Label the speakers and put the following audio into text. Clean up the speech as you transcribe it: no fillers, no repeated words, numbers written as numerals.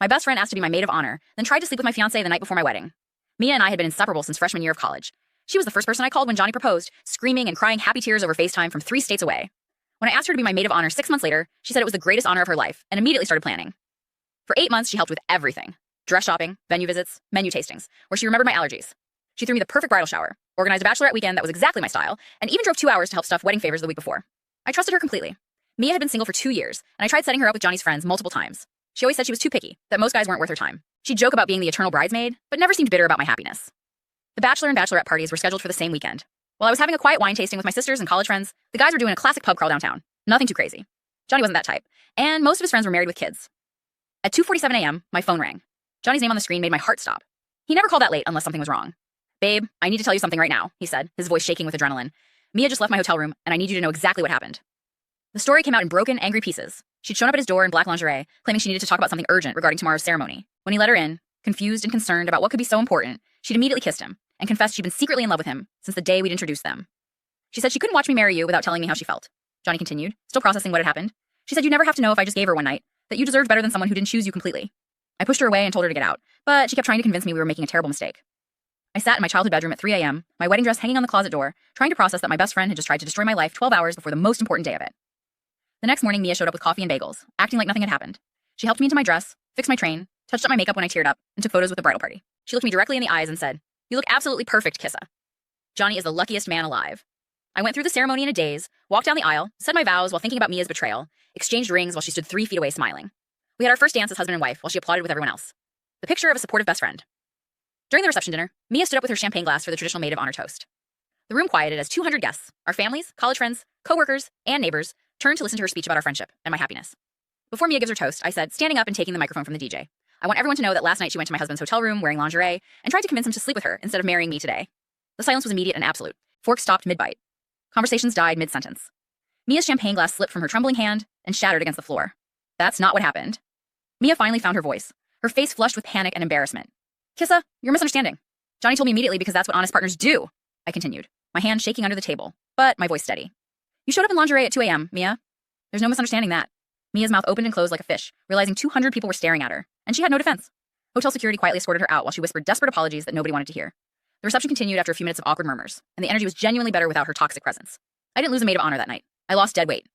Speaker 1: My best friend asked to be my maid of honor, then tried to sleep with my fiancé the night before my wedding. Mia and I had been inseparable since freshman year of college. She was the first person I called when Johnny proposed, screaming and crying happy tears over FaceTime from 3 states away. When I asked her to be my maid of honor 6 months later, she said it was the greatest honor of her life and immediately started planning. For 8 months, she helped with everything: dress shopping, venue visits, menu tastings, where she remembered my allergies. She threw me the perfect bridal shower, organized a bachelorette weekend that was exactly my style, and even drove 2 hours to help stuff wedding favors the week before. I trusted her completely. Mia had been single for 2 years, and I tried setting her up with Johnny's friends multiple times. She always said she was too picky, that most guys weren't worth her time. She'd joke about being the eternal bridesmaid, but never seemed bitter about my happiness. The bachelor and bachelorette parties were scheduled for the same weekend. While I was having a quiet wine tasting with my sisters and college friends, the guys were doing a classic pub crawl downtown. Nothing too crazy. Johnny wasn't that type, and most of his friends were married with kids. At 2:47 a.m., my phone rang. Johnny's name on the screen made my heart stop. He never called that late unless something was wrong. "Babe, I need to tell you something right now," he said, his voice shaking with adrenaline. "Mia just left my hotel room, and I need you to know exactly what happened." The story came out in broken, angry pieces. She'd shown up at his door in black lingerie, claiming she needed to talk about something urgent regarding tomorrow's ceremony. When he let her in, confused and concerned about what could be so important, she'd immediately kissed him and confessed she'd been secretly in love with him since the day we'd introduced them. She said she couldn't watch me marry you without telling me how she felt. Johnny continued, still processing what had happened. She said you'd never have to know if I just gave her one night, that you deserved better than someone who didn't choose you completely. I pushed her away and told her to get out, but she kept trying to convince me we were making a terrible mistake. I sat in my childhood bedroom at 3 a.m., my wedding dress hanging on the closet door, trying to process that my best friend had just tried to destroy my life 12 hours before the most important day of it. The next morning, Mia showed up with coffee and bagels, acting like nothing had happened. She helped me into my dress, fixed my train, touched up my makeup when I teared up, and took photos with the bridal party. She looked me directly in the eyes and said, "You look absolutely perfect, Kissa." Johnny is the luckiest man alive. I went through the ceremony in a daze, walked down the aisle, said my vows while thinking about Mia's betrayal, exchanged rings while she stood 3 feet away smiling. We had our first dance as husband and wife while she applauded with everyone else. The picture of a supportive best friend. During the reception dinner, Mia stood up with her champagne glass for the traditional maid of honor toast. The room quieted as 200 guests, our families, college friends, co-workers, and neighbors, turned to listen to her speech about our friendship and my happiness. Before Mia gives her toast, I said, standing up and taking the microphone from the DJ, "I want everyone to know that last night she went to my husband's hotel room wearing lingerie and tried to convince him to sleep with her instead of marrying me today." The silence was immediate and absolute. Forks stopped mid-bite. Conversations died mid-sentence. Mia's champagne glass slipped from her trembling hand and shattered against the floor. That's not what happened. Mia finally found her voice, her face flushed with panic and embarrassment. "Kissa, you're misunderstanding. Johnny told me immediately because that's what honest partners do," I continued, my hand shaking under the table, but my voice steady. "You showed up in lingerie at 2 a.m., Mia. There's no misunderstanding that." Mia's mouth opened and closed like a fish, realizing 200 people were staring at her, and she had no defense. Hotel security quietly escorted her out while she whispered desperate apologies that nobody wanted to hear. The reception continued after a few minutes of awkward murmurs, and the energy was genuinely better without her toxic presence. I didn't lose a maid of honor that night. I lost dead weight.